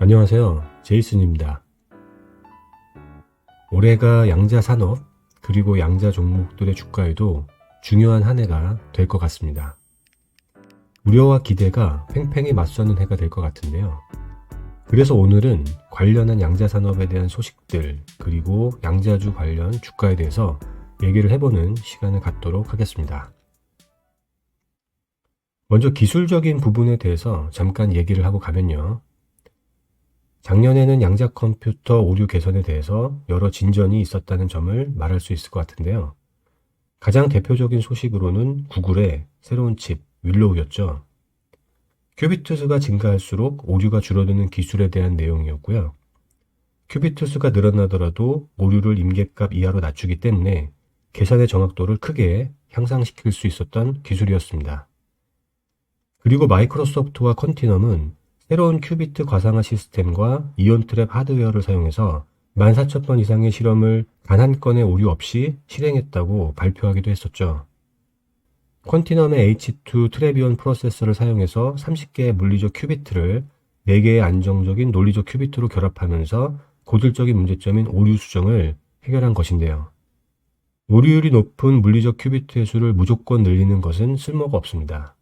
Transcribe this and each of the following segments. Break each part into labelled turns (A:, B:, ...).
A: 안녕하세요. 제이슨입니다. 올해가 양자 산업 그리고 양자 종목들의 주가에도 중요한 한 해가 될 것 같습니다. 우려와 기대가 팽팽히 맞서는 해가 될 것 같은데요. 그래서 오늘은 관련한 양자 산업에 대한 소식들 그리고 양자주 관련 주가에 대해서 얘기를 해보는 시간을 갖도록 하겠습니다. 먼저 기술적인 부분에 대해서 잠깐 얘기를 하고 가면요. 작년에는 양자 컴퓨터 오류 개선에 대해서 여러 진전이 있었다는 점을 말할 수 있을 것 같은데요. 가장 대표적인 소식으로는 구글의 새로운 칩 윌로우였죠. 큐비트 수가 증가할수록 오류가 줄어드는 기술에 대한 내용이었고요. 큐비트 수가 늘어나더라도 오류를 임계값 이하로 낮추기 때문에 계산의 정확도를 크게 향상시킬 수 있었던 기술이었습니다. 그리고 마이크로소프트와 컨티넘은 새로운 큐비트 과상화 시스템과 이온 트랩 하드웨어를 사용해서 14,000번 이상의 실험을 단 한 건의 오류 없이 실행했다고 발표하기도 했었죠. 컨티넘의 H2 트레비온 프로세서를 사용해서 30개의 물리적 큐비트를 4개의 안정적인 논리적 큐비트로 결합하면서 고질적인 문제점인 오류 수정을 해결한 것인데요. 오류율이 높은 물리적 큐비트의 수를 무조건 늘리는 것은 쓸모가 없습니다.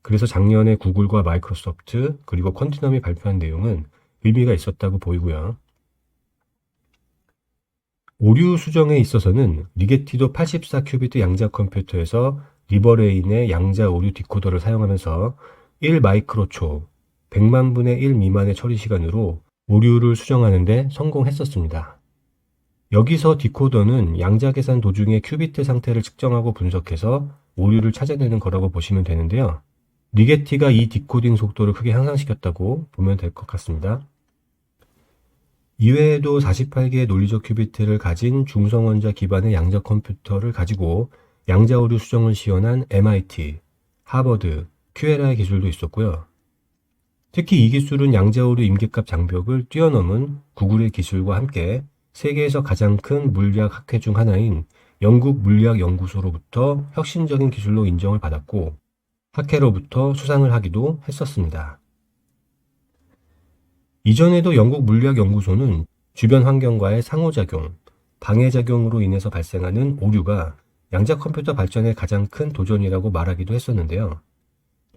A: 그래서 작년에 구글과 마이크로소프트 그리고 컨티넘이 발표한 내용은 의미가 있었다고 보이고요. 오류 수정에 있어서는 리게티도 84큐비트 양자 컴퓨터에서 리버레인의 양자 오류 디코더를 사용하면서 1마이크로초, 100만 분의 1 미만의 처리 시간으로 오류를 수정하는 데 성공했었습니다. 여기서 디코더는 양자 계산 도중에 큐비트 상태를 측정하고 분석해서 오류를 찾아내는 거라고 보시면 되는데요. 리게티가 이 디코딩 속도를 크게 향상시켰다고 보면 될 것 같습니다. 이외에도 48개의 논리적 큐비트를 가진 중성원자 기반의 양자 컴퓨터를 가지고 양자 오류 수정을 시연한 MIT, 하버드, QLI 기술도 있었고요. 특히 이 기술은 양자 오류 임계값 장벽을 뛰어넘은 구글의 기술과 함께 세계에서 가장 큰 물리학 학회 중 하나인 영국 물리학연구소로부터 혁신적인 기술로 인정을 받았고 학회로부터 수상을 하기도 했었습니다. 이전에도 영국 물리학연구소는 주변 환경과의 상호작용, 방해작용으로 인해서 발생하는 오류가 양자 컴퓨터 발전의 가장 큰 도전이라고 말하기도 했었는데요.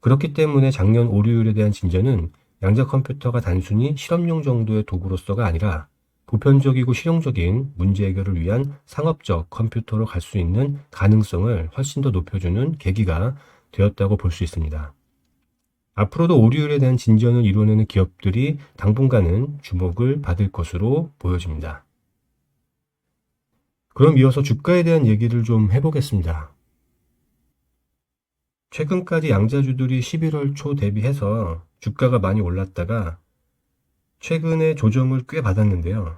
A: 그렇기 때문에 작년 오류율에 대한 진전은 양자 컴퓨터가 단순히 실험용 정도의 도구로서가 아니라 보편적이고 실용적인 문제 해결을 위한 상업적 컴퓨터로 갈 수 있는 가능성을 훨씬 더 높여주는 계기가 되었다고 볼 수 있습니다. 앞으로도 오류율에 대한 진전을 이뤄내는 기업들이 당분간은 주목을 받을 것으로 보여집니다. 그럼 이어서 주가에 대한 얘기를 좀 해보겠습니다. 최근까지 양자주들이 11월 초 대비해서 주가가 많이 올랐다가 최근에 조정을 꽤 받았는데요.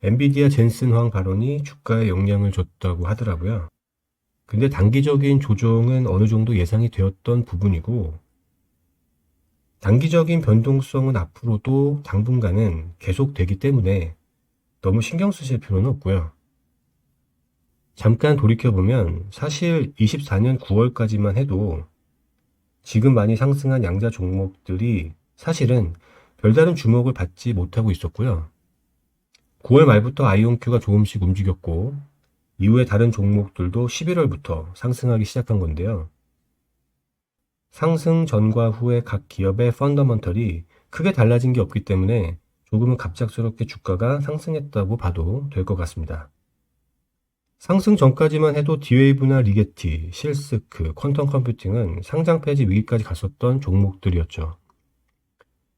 A: 엔비디아 젠슨 황 발언이 주가에 영향을 줬다고 하더라고요. 근데 단기적인 조정은 어느 정도 예상이 되었던 부분이고 단기적인 변동성은 앞으로도 당분간은 계속되기 때문에 너무 신경 쓰실 필요는 없고요. 잠깐 돌이켜보면 사실 24년 9월까지만 해도 지금 많이 상승한 양자 종목들이 사실은 별다른 주목을 받지 못하고 있었고요. 9월 말부터 아이온큐가 조금씩 움직였고 이후에 다른 종목들도 11월부터 상승하기 시작한 건데요. 상승 전과 후에 각 기업의 펀더먼털이 크게 달라진 게 없기 때문에 조금은 갑작스럽게 주가가 상승했다고 봐도 될 것 같습니다. 상승 전까지만 해도 D-Wave나 리게티, 실스크, 퀀텀 컴퓨팅은 상장 폐지 위기까지 갔었던 종목들이었죠.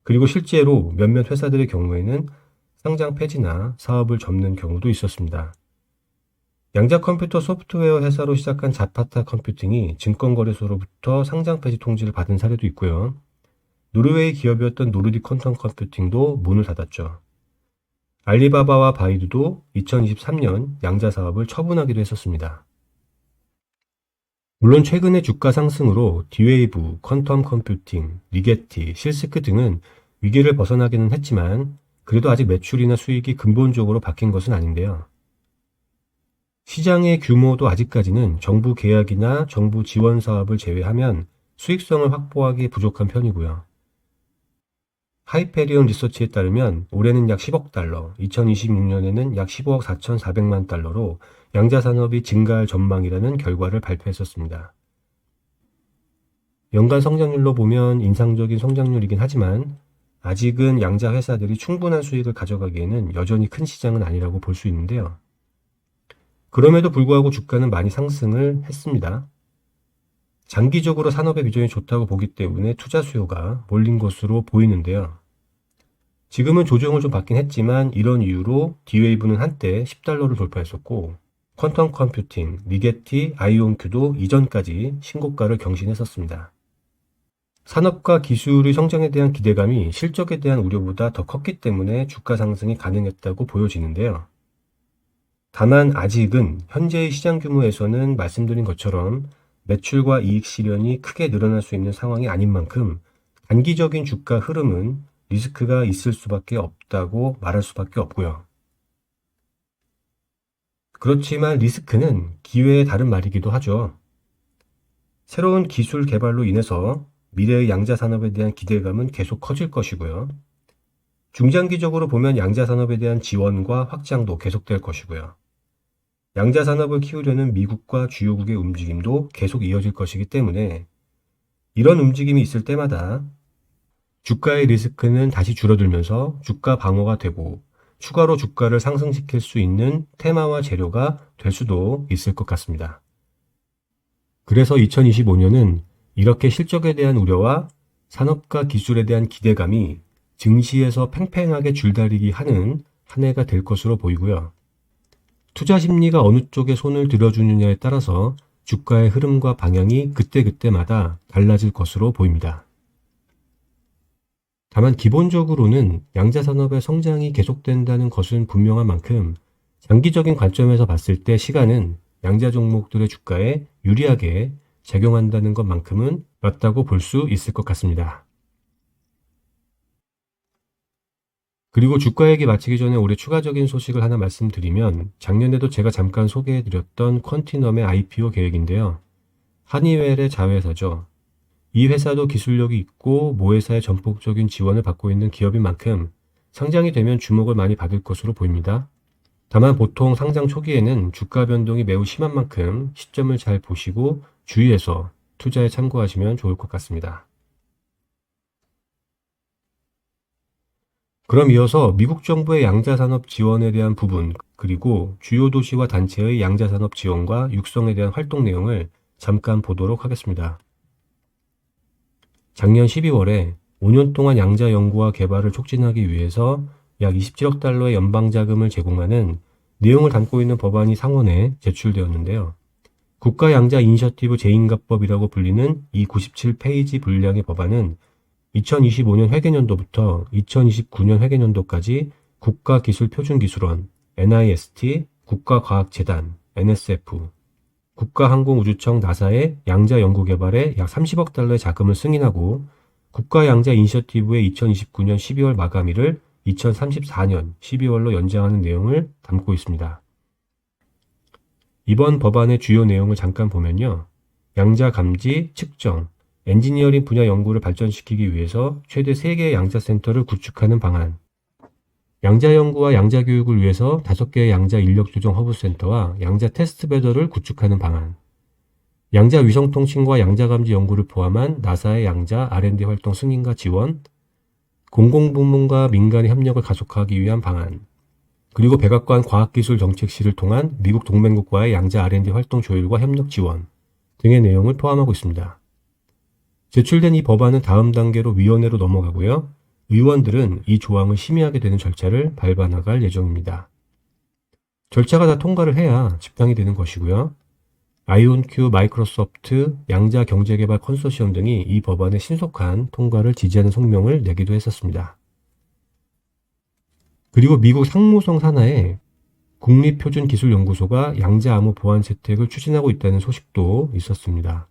A: 그리고 실제로 몇몇 회사들의 경우에는 상장 폐지나 사업을 접는 경우도 있었습니다. 양자 컴퓨터 소프트웨어 회사로 시작한 자파타 컴퓨팅이 증권거래소로부터 상장 폐지 통지를 받은 사례도 있고요. 노르웨이 기업이었던 노르딕 퀀텀 컴퓨팅도 문을 닫았죠. 알리바바와 바이두도 2023년 양자 사업을 처분하기도 했었습니다. 물론 최근의 주가 상승으로 D-Wave, 퀀텀 컴퓨팅, 리게티, 실스크 등은 위기를 벗어나기는 했지만 그래도 아직 매출이나 수익이 근본적으로 바뀐 것은 아닌데요. 시장의 규모도 아직까지는 정부 계약이나 정부 지원 사업을 제외하면 수익성을 확보하기 부족한 편이고요. 하이페리온 리서치에 따르면 올해는 약 10억 달러, 2026년에는 약 15억 4,400만 달러로 양자 산업이 증가할 전망이라는 결과를 발표했었습니다. 연간 성장률로 보면 인상적인 성장률이긴 하지만 아직은 양자 회사들이 충분한 수익을 가져가기에는 여전히 큰 시장은 아니라고 볼 수 있는데요. 그럼에도 불구하고 주가는 많이 상승을 했습니다. 장기적으로 산업의 비전이 좋다고 보기 때문에 투자 수요가 몰린 것으로 보이는데요. 지금은 조정을 좀 받긴 했지만 이런 이유로 D-Wave는 한때 10달러를 돌파했었고 퀀텀 컴퓨팅, 리게티, 아이온큐도 이전까지 신고가를 경신했었습니다. 산업과 기술의 성장에 대한 기대감이 실적에 대한 우려보다 더 컸기 때문에 주가 상승이 가능했다고 보여지는데요. 다만 아직은 현재의 시장 규모에서는 말씀드린 것처럼 매출과 이익 실현이 크게 늘어날 수 있는 상황이 아닌 만큼 단기적인 주가 흐름은 리스크가 있을 수밖에 없다고 말할 수밖에 없고요. 그렇지만 리스크는 기회의 다른 말이기도 하죠. 새로운 기술 개발로 인해서 미래의 양자 산업에 대한 기대감은 계속 커질 것이고요. 중장기적으로 보면 양자 산업에 대한 지원과 확장도 계속될 것이고요. 양자 산업을 키우려는 미국과 주요국의 움직임도 계속 이어질 것이기 때문에 이런 움직임이 있을 때마다 주가의 리스크는 다시 줄어들면서 주가 방어가 되고 추가로 주가를 상승시킬 수 있는 테마와 재료가 될 수도 있을 것 같습니다. 그래서 2025년은 이렇게 실적에 대한 우려와 산업과 기술에 대한 기대감이 증시에서 팽팽하게 줄다리기 하는 한 해가 될 것으로 보이고요. 투자 심리가 어느 쪽에 손을 들어주느냐에 따라서 주가의 흐름과 방향이 그때그때마다 달라질 것으로 보입니다. 다만 기본적으로는 양자 산업의 성장이 계속된다는 것은 분명한 만큼 장기적인 관점에서 봤을 때 시간은 양자 종목들의 주가에 유리하게 작용한다는 것만큼은 맞다고 볼 수 있을 것 같습니다. 그리고 주가 얘기 마치기 전에 올해 추가적인 소식을 하나 말씀드리면 작년에도 제가 잠깐 소개해드렸던 퀀티넘의 IPO 계획인데요. 하니웰의 자회사죠. 이 회사도 기술력이 있고 모회사의 전폭적인 지원을 받고 있는 기업인 만큼 상장이 되면 주목을 많이 받을 것으로 보입니다. 다만 보통 상장 초기에는 주가 변동이 매우 심한 만큼 시점을 잘 보시고 주의해서 투자에 참고하시면 좋을 것 같습니다. 그럼 이어서 미국 정부의 양자산업 지원에 대한 부분, 그리고 주요 도시와 단체의 양자산업 지원과 육성에 대한 활동 내용을 잠깐 보도록 하겠습니다. 작년 12월에 5년 동안 양자 연구와 개발을 촉진하기 위해서 약 27억 달러의 연방자금을 제공하는 내용을 담고 있는 법안이 상원에 제출되었는데요. 국가양자 이니셔티브 재인가법이라고 불리는 이 97페이지 분량의 법안은 2025년 회계년도부터 2029년 회계년도까지 국가기술표준기술원, NIST, 국가과학재단, NSF, 국가항공우주청 나사의 양자 연구개발에 약 30억 달러의 자금을 승인하고 국가양자 이니셔티브의 2029년 12월 마감일을 2034년 12월로 연장하는 내용을 담고 있습니다. 이번 법안의 주요 내용을 잠깐 보면요. 양자 감지, 측정, 엔지니어링 분야 연구를 발전시키기 위해서 최대 3개의 양자센터를 구축하는 방안, 양자 연구와 양자 교육을 위해서 5개의 양자 인력 조정 허브센터와 양자 테스트 베더를 구축하는 방안, 양자 위성통신과 양자 감지 연구를 포함한 나사의 양자 R&D 활동 승인과 지원, 공공부문과 민간의 협력을 가속화하기 위한 방안, 그리고 백악관 과학기술정책실을 통한 미국 동맹국과의 양자 R&D 활동 조율과 협력 지원 등의 내용을 포함하고 있습니다. 제출된 이 법안은 다음 단계로 위원회로 넘어가고요. 의원들은 이 조항을 심의하게 되는 절차를 밟아 나갈 예정입니다. 절차가 다 통과를 해야 집행이 되는 것이고요. 아이온큐, 마이크로소프트, 양자 경제개발 컨소시엄 등이 이 법안의 신속한 통과를 지지하는 성명을 내기도 했었습니다. 그리고 미국 상무성 산하에 국립표준기술연구소가 양자 암호 보안 채택을 추진하고 있다는 소식도 있었습니다.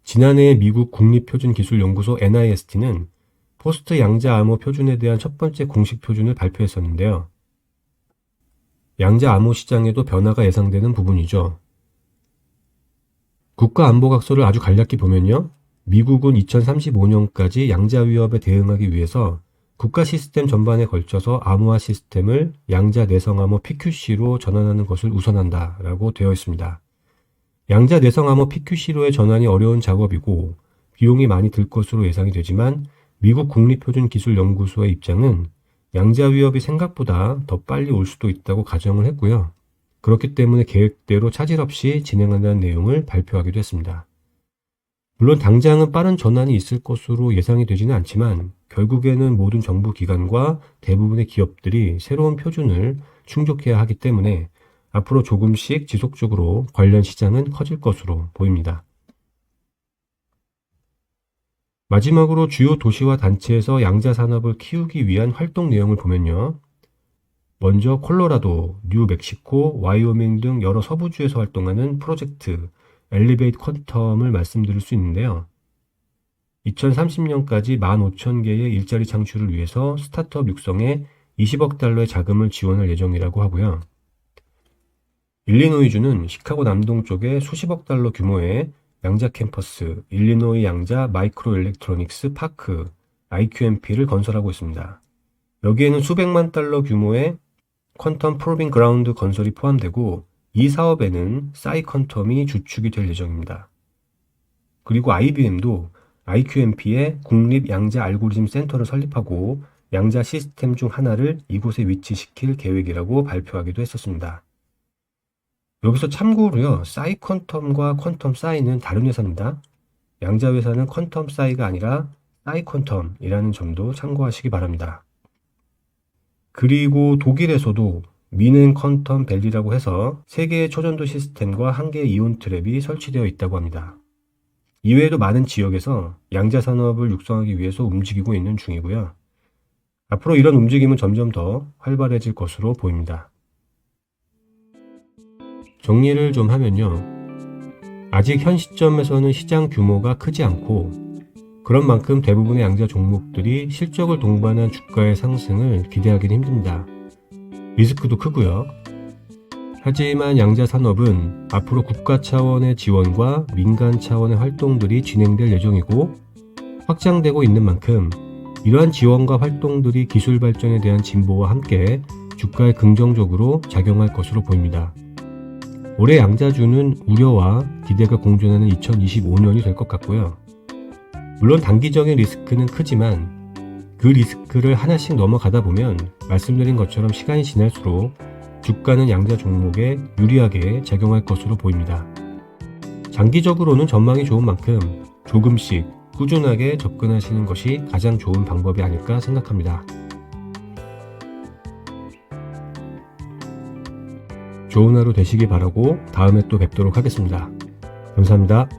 A: 지난해 미국 국립표준기술연구소 NIST는 포스트 양자 암호 표준에 대한 첫 번째 공식 표준을 발표했었는데요. 양자 암호 시장에도 변화가 예상되는 부분이죠. 국가안보각서를 아주 간략히 보면요. 미국은 2035년까지 양자 위협에 대응하기 위해서 국가 시스템 전반에 걸쳐서 암호화 시스템을 양자 내성암호 PQC로 전환하는 것을 우선한다라고 되어 있습니다. 양자 내성암호 PQC로의 전환이 어려운 작업이고 비용이 많이 들 것으로 예상이 되지만 미국 국립표준기술연구소의 입장은 양자 위협이 생각보다 더 빨리 올 수도 있다고 가정을 했고요. 그렇기 때문에 계획대로 차질 없이 진행한다는 내용을 발표하기도 했습니다. 물론 당장은 빠른 전환이 있을 것으로 예상이 되지는 않지만 결국에는 모든 정부 기관과 대부분의 기업들이 새로운 표준을 충족해야 하기 때문에 앞으로 조금씩 지속적으로 관련 시장은 커질 것으로 보입니다. 마지막으로 주요 도시와 단체에서 양자 산업을 키우기 위한 활동 내용을 보면요. 먼저 콜로라도, 뉴멕시코, 와이오밍 등 여러 서부주에서 활동하는 프로젝트 엘리베이트 퀀텀을 말씀드릴 수 있는데요. 2030년까지 15,000개의 일자리 창출을 위해서 스타트업 육성에 20억 달러의 자금을 지원할 예정이라고 하고요. 일리노이주는 시카고 남동쪽에 수십억 달러 규모의 양자 캠퍼스, 일리노이 양자 마이크로 일렉트로닉스 파크, IQMP를 건설하고 있습니다. 여기에는 수백만 달러 규모의 퀀텀 프로빙 그라운드 건설이 포함되고 이 사업에는 싸이퀀텀이 주축이 될 예정입니다. 그리고 IBM도 IQMP의 국립 양자 알고리즘 센터를 설립하고 양자 시스템 중 하나를 이곳에 위치시킬 계획이라고 발표하기도 했었습니다. 여기서 참고로요, 싸이퀀텀과 퀀텀 싸이는 다른 회사입니다. 양자 회사는 퀀텀 싸이가 아니라 싸이퀀텀이라는 점도 참고하시기 바랍니다. 그리고 독일에서도 미넨 퀀텀 밸리라고 해서 3개의 초전도 시스템과 1개의 이온 트랩이 설치되어 있다고 합니다. 이외에도 많은 지역에서 양자 산업을 육성하기 위해서 움직이고 있는 중이고요. 앞으로 이런 움직임은 점점 더 활발해질 것으로 보입니다. 정리를 좀 하면요. 아직 현 시점에서는 시장 규모가 크지 않고 그런 만큼 대부분의 양자 종목들이 실적을 동반한 주가의 상승을 기대하기는 힘듭니다. 리스크도 크고요. 하지만 양자 산업은 앞으로 국가 차원의 지원과 민간 차원의 활동들이 진행될 예정이고 확장되고 있는 만큼 이러한 지원과 활동들이 기술 발전에 대한 진보와 함께 주가에 긍정적으로 작용할 것으로 보입니다. 올해 양자주는 우려와 기대가 공존하는 2025년이 될 것 같고요. 물론 단기적인 리스크는 크지만 그 리스크를 하나씩 넘어가다 보면 말씀드린 것처럼 시간이 지날수록 주가는 양자 종목에 유리하게 작용할 것으로 보입니다. 장기적으로는 전망이 좋은 만큼 조금씩 꾸준하게 접근하시는 것이 가장 좋은 방법이 아닐까 생각합니다. 좋은 하루 되시기 바라고 다음에 또 뵙도록 하겠습니다. 감사합니다.